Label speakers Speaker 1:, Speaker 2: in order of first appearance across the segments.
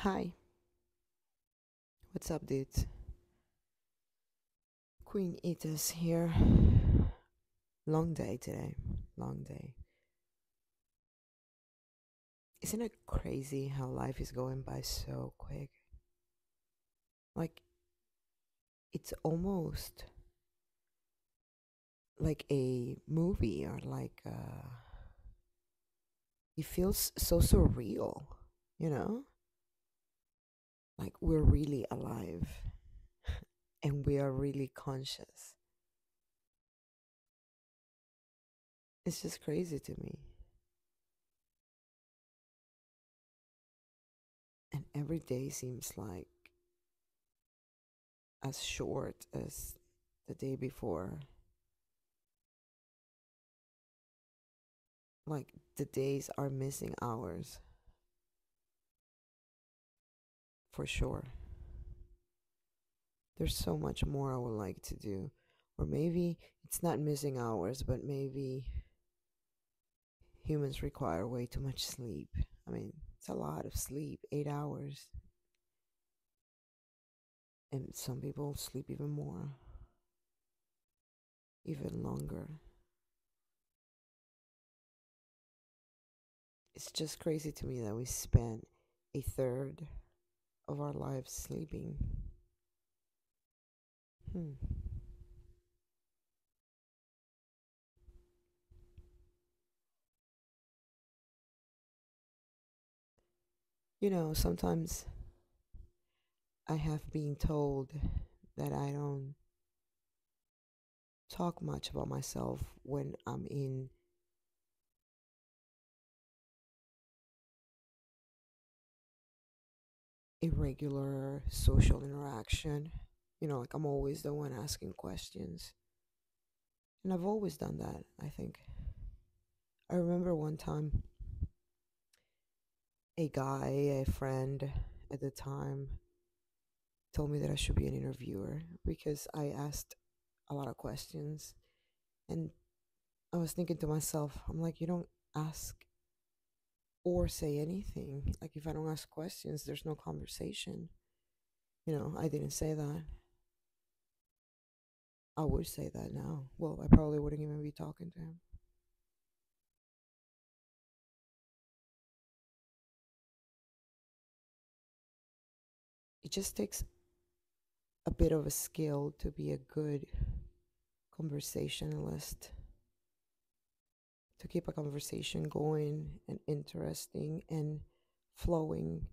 Speaker 1: Hi, what's up, dudes? Queenetus here. Long day today. Long day. Isn't it crazy how life is going by so quick? Like, it's almost like a movie or it feels so surreal, you know? Like, we're really alive and we are really conscious. It's just crazy to me. And every day seems like as short as the day before. Like the days are missing hours for sure. There's so much more I would like to do. Or maybe it's not missing hours, but maybe humans require way too much sleep. I mean, it's a lot of sleep, 8 hours. And some people sleep even more, even longer. It's just crazy to me that we spend a third of our lives sleeping. Hmm. Sometimes I have been told that I don't talk much about myself when I'm in irregular social interaction. Like I'm always the one asking questions. And I've always done that, I think. I remember one time a guy, a friend at the time, told me that I should be an interviewer because I asked a lot of questions. And I was thinking to myself, I'm like, you don't ask or say anything. Like, if I don't ask questions, there's no conversation. I didn't say that. I would say that now. Well, I probably wouldn't even be talking to him. It just takes a bit of a skill to be a good conversationalist, to keep a conversation going and interesting and flowing,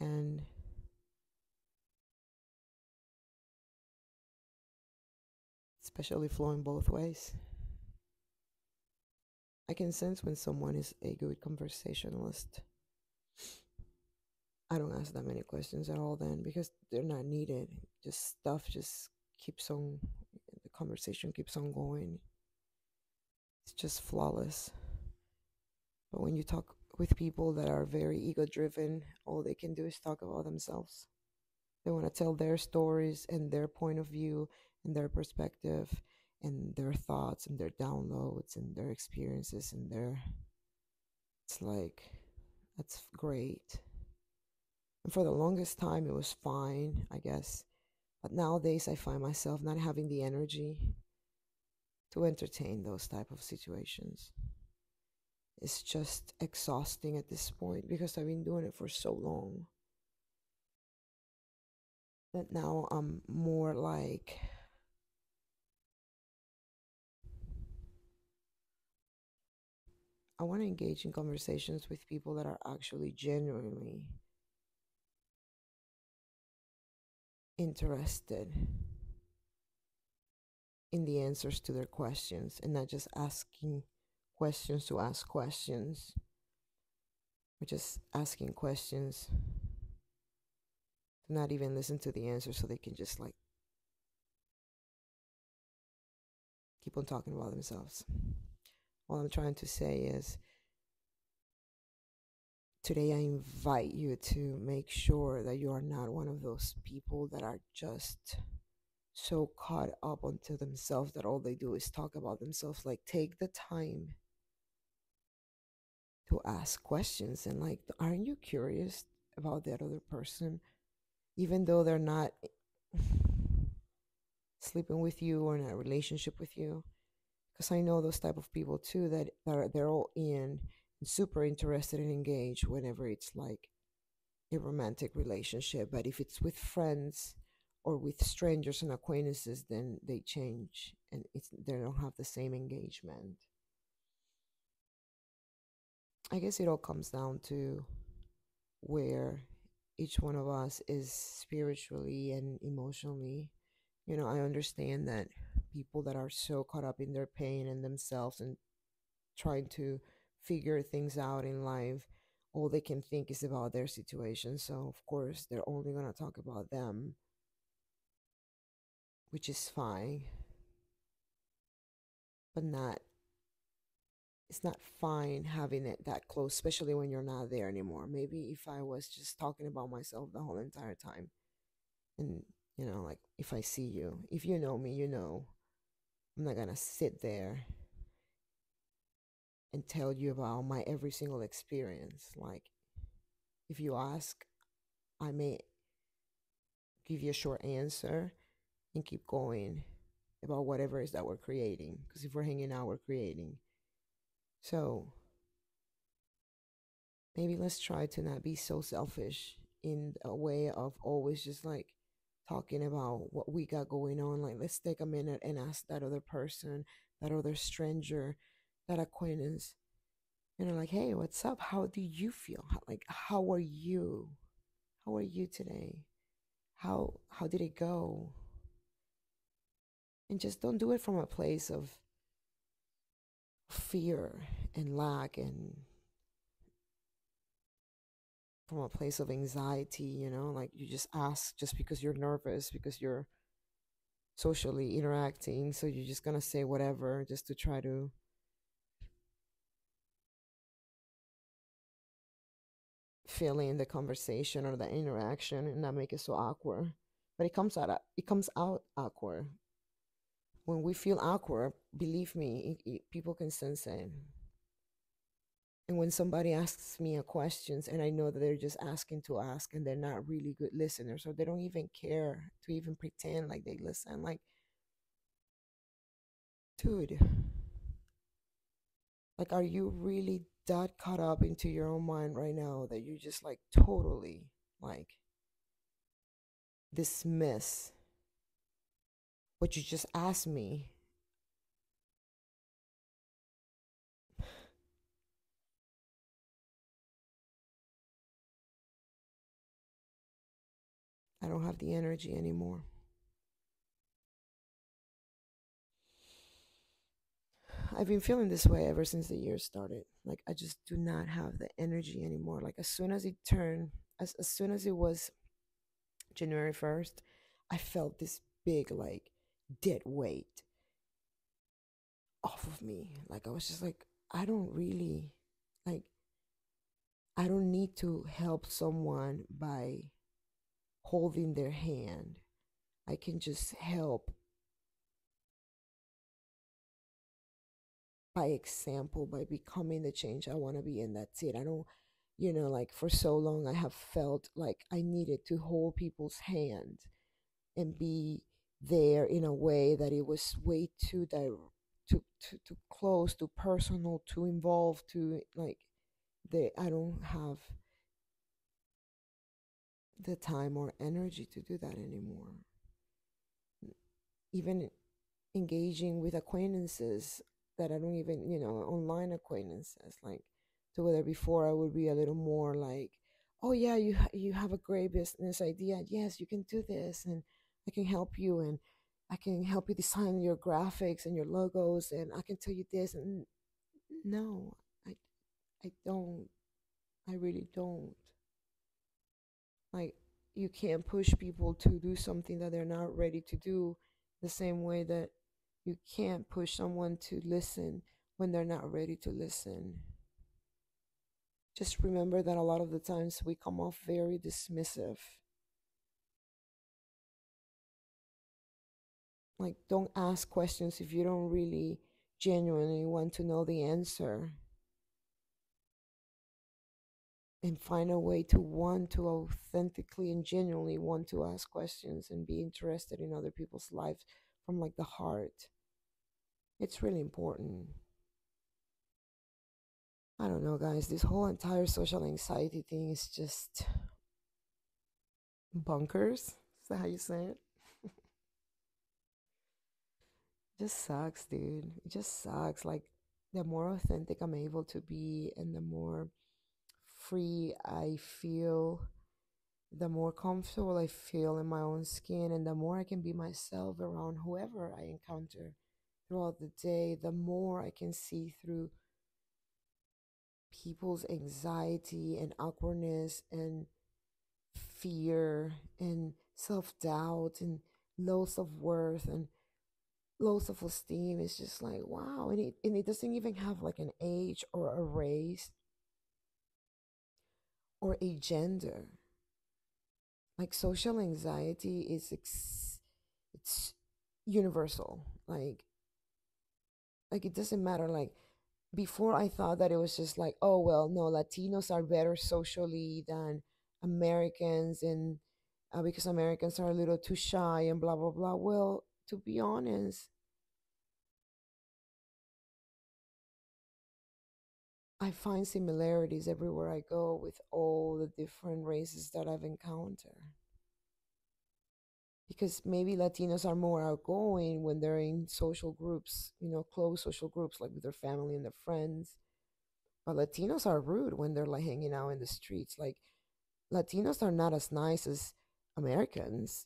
Speaker 1: and especially flowing both ways. I can sense when someone is a good conversationalist. I don't ask that many questions at all then because they're not needed. Just stuff just keeps on, the conversation keeps on going. It's just flawless. But when you talk with people that are very ego driven, all they can do is talk about themselves. They want to tell their stories and their point of view and their perspective and their thoughts and their downloads and their experiences and it's like, that's great. And for the longest time, it was fine, I guess. But nowadays, I find myself not having the energy to entertain those type of situations. It's just exhausting at this point because I've been doing it for so long that now I'm more like I want to engage in conversations with people that are actually genuinely interested in the answers to their questions and not just asking questions to ask questions or just asking questions to not even listen to the answer so they can just like keep on talking about themselves. All I'm trying to say is today I invite you to make sure that you are not one of those people that are just so caught up onto themselves that all they do is talk about themselves. Like, take the time to ask questions and, like, aren't you curious about that other person, even though they're not sleeping with you or in a relationship with you. Because I know those type of people too that they're all in and super interested and engaged whenever it's like a romantic relationship. But if it's with friends or with strangers and acquaintances, then they change and they don't have the same engagement. I guess it all comes down to where each one of us is spiritually and emotionally. I understand that people that are so caught up in their pain and themselves and trying to figure things out in life, all they can think is about their situation. So, of course, they're only going to talk about them, which is fine, but not. It's not fine having it that close, especially when you're not there anymore. Maybe if I was just talking about myself the whole entire time, and like if I see you, if you know me, I'm not gonna sit there and tell you about my every single experience. Like, if you ask, I may give you a short answer and keep going about whatever it is that we're creating. Because if we're hanging out, we're creating. So maybe let's try to not be so selfish in a way of always just like talking about what we got going on. Like, let's take a minute and ask that other person, that other stranger, that acquaintance, like, hey, what's up? How do you feel? How are you? How are you today? How did it go? And just don't do it from a place of fear and lack and from a place of anxiety, like you just ask just because you're nervous, because you're socially interacting. So you're just going to say whatever just to try to fill in the conversation or the interaction and not make it so awkward. But it comes out awkward. When we feel awkward, believe me, people can sense it. And when somebody asks me a questions and I know that they're just asking to ask and they're not really good listeners or they don't even care to even pretend like they listen, like, dude, like, are you really that caught up into your own mind right now that you just like totally like dismiss what you just asked me? I don't have the energy anymore. I've been feeling this way ever since the year started. Like, I just do not have the energy anymore. Like, as soon as it was January 1st, I felt this big, like, dead weight off of me. Like, I was just like, I don't really, like, I don't need to help someone by holding their hand. I can just help by example, by becoming the change I want to be, and that's it. I don't, like, for so long I have felt like I needed to hold people's hand and be there in a way that it was way too too close, too personal, too involved, too like I don't have the time or energy to do that anymore. Even engaging with acquaintances that I don't even, online acquaintances, like, to whether before I would be a little more like, oh yeah, you have a great business idea. Yes, you can do this, and I can help you, and I can help you design your graphics and your logos, and I can tell you this. And no, I don't. I really don't. Like, you can't push people to do something that they're not ready to do, the same way that you can't push someone to listen when they're not ready to listen. Just remember that a lot of the times we come off very dismissive. Like, don't ask questions if you don't really genuinely want to know the answer. and find a way to want to authentically and genuinely want to ask questions and be interested in other people's lives from like the heart. It's really important. I don't know, guys. This whole entire social anxiety thing is just bunkers. Is that how you say it? Just sucks, dude. It just sucks. Like, the more authentic I'm able to be and the more free I feel, the more comfortable I feel in my own skin, and the more I can be myself around whoever I encounter throughout the day, the more I can see through people's anxiety and awkwardness and fear and self doubt and low self worth and low self esteem. It's just like wow, and it doesn't even have like an age or a race or a gender. Like social anxiety is it's universal. Like it doesn't matter. Like before, I thought that it was just like, oh well, no, Latinos are better socially than Americans, and because Americans are a little too shy and blah blah blah. Well, to be honest, I find similarities everywhere I go with all the different races that I've encountered. Because maybe Latinos are more outgoing when they're in social groups, close social groups like with their family and their friends. But Latinos are rude when they're like hanging out in the streets. Like Latinos are not as nice as Americans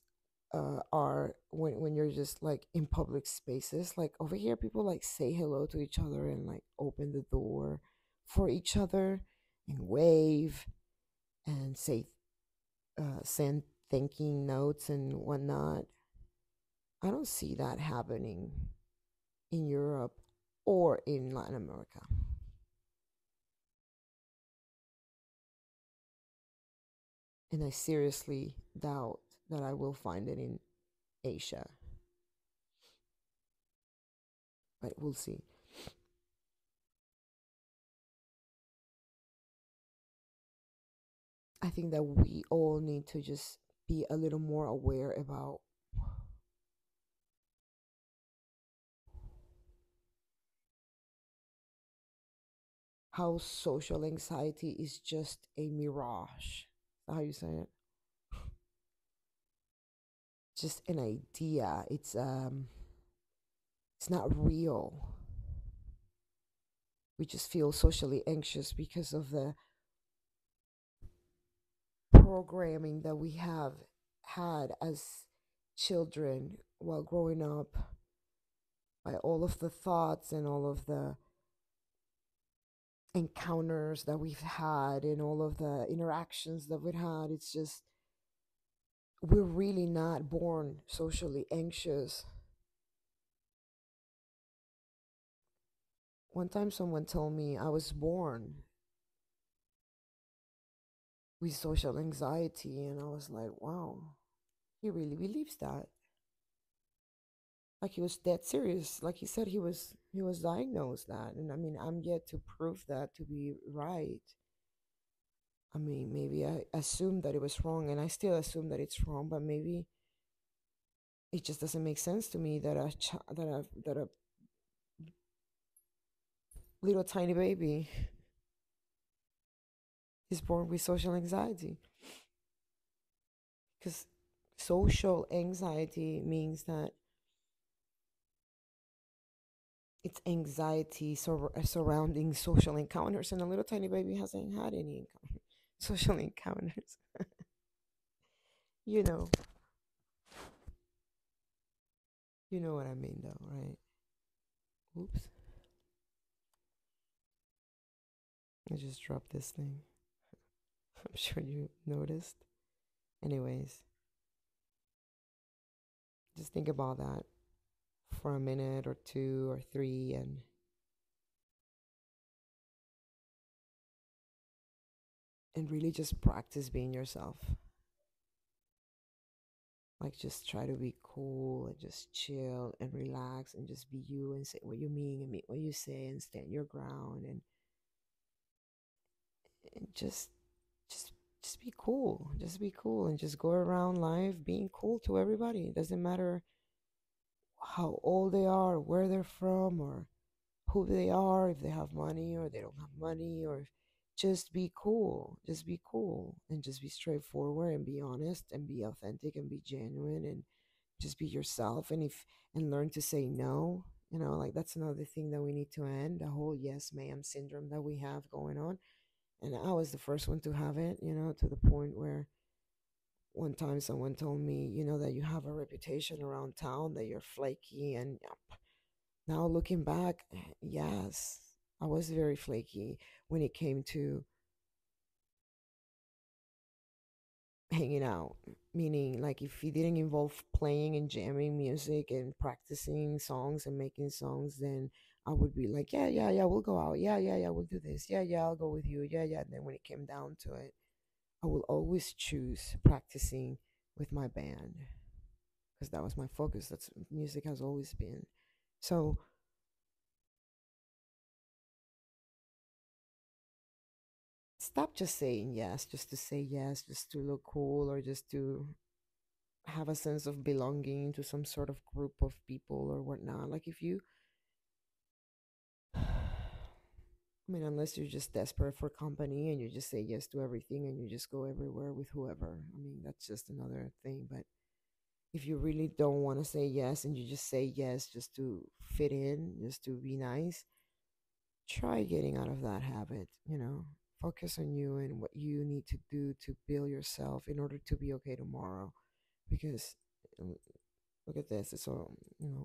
Speaker 1: are when you're just like in public spaces. Like over here, people like say hello to each other and like open the door for each other and wave and say send thanking notes and whatnot. I don't see that happening in Europe or in Latin America. And I seriously doubt that I will find it in Asia, but we'll see. I think that we all need to just be a little more aware about how social anxiety is just a mirage. Is that how you say it? Just an idea. It's not real. We just feel socially anxious because of the programming that we have had as children while growing up, by all of the thoughts and all of the encounters that we've had and all of the interactions that we've had. It's just, we're really not born socially anxious. One time someone told me I was born with social anxiety, and I was like, wow, he really believes that. Like he was dead serious. Like he said he was diagnosed that. And I mean, I'm yet to prove that to be right. I mean, maybe I assumed that it was wrong, and I still assume that it's wrong, but maybe it just doesn't make sense to me that a little tiny baby is born with social anxiety. Because social anxiety means that it's anxiety surrounding social encounters, and a little tiny baby hasn't had any social encounters. you know, you know what I mean, though, right? Oops, I just dropped this thing. I'm sure you noticed. Anyways, just think about that for a minute or two or three, and really just practice being yourself. Like just try to be cool and just chill and relax and just be you and say what you mean and mean what you say and stand your ground, and just be cool. Just be cool and just go around life being cool to everybody. It doesn't matter how old they are, where they're from, or who they are, if they have money or they don't have money, or just be cool. Just be cool and just be straightforward and be honest and be authentic and be genuine and just be yourself. And learn to say no. Like that's another thing that we need to end, the whole yes ma'am syndrome that we have going on. And I was the first one to have it, to the point where one time someone told me, that you have a reputation around town that you're flaky. And yep, now looking back, yes, I was very flaky when it came to hanging out. Meaning, like, if it didn't involve playing and jamming music and practicing songs and making songs, then I would be like, yeah, yeah, yeah, we'll go out. Yeah, yeah, yeah, we'll do this. Yeah, yeah, I'll go with you. Yeah, yeah. And then when it came down to it, I will always choose practicing with my band because that was my focus. That's music has always been. So stop just saying yes, just to say yes, just to look cool or just to have a sense of belonging to some sort of group of people or whatnot. Like if you, I mean, unless you're just desperate for company and you just say yes to everything and you just go everywhere with whoever. I mean, that's just another thing. But if you really don't want to say yes and you just say yes just to fit in, just to be nice, try getting out of that habit. Focus on you and what you need to do to build yourself in order to be okay tomorrow. Because um, look at this, it's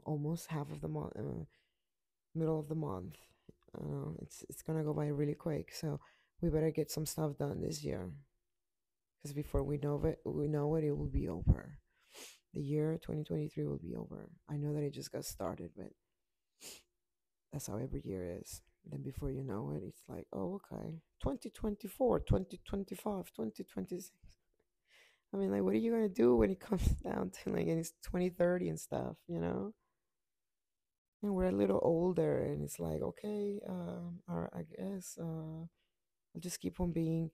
Speaker 1: almost half of the month, middle of the month. It's gonna go by really quick, so we better get some stuff done this year. Because before we know it, it will be over. The year 2023 will be over. I know that it just got started, but that's how every year is. Then before you know it, it's like, oh, okay, 2024, 2025, 2026. I mean, like, what are you going to do when it comes down to like, and it's 2030 and stuff? And we're a little older, and it's like, okay, or I guess I'll just keep on being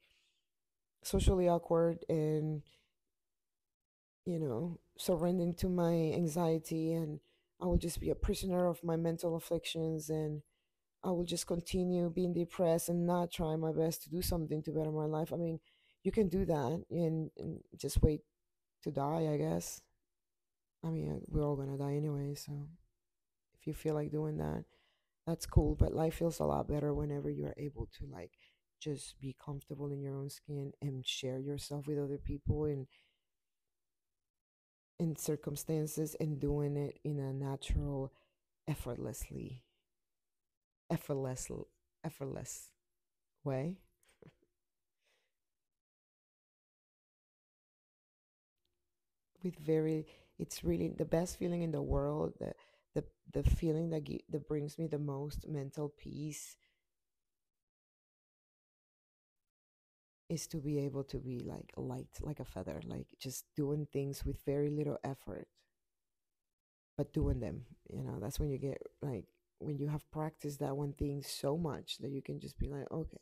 Speaker 1: socially awkward and, surrendering to my anxiety, and I will just be a prisoner of my mental afflictions, and I will just continue being depressed and not try my best to do something to better my life. I mean, you can do that and just wait to die, I guess. I mean, we're all gonna die anyway, so if you feel like doing that, that's cool. But life feels a lot better whenever you're able to like just be comfortable in your own skin and share yourself with other people and in circumstances and doing it in a natural, effortlessly, effortless, effortless way. With very, it's really the best feeling in the world. The the feeling that brings me the most mental peace is to be able to be like light like a feather, like just doing things with very little effort, but doing them. That's when you get like, when you have practiced that one thing so much that you can just be like, okay,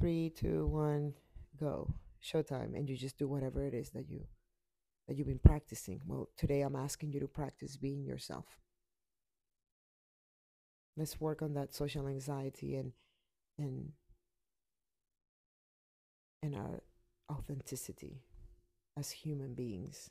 Speaker 1: 3, 2, 1, go, showtime, and you just do whatever it is that you've been practicing. Well, today I'm asking you to practice being yourself. Let's work on that social anxiety and and our authenticity as human beings.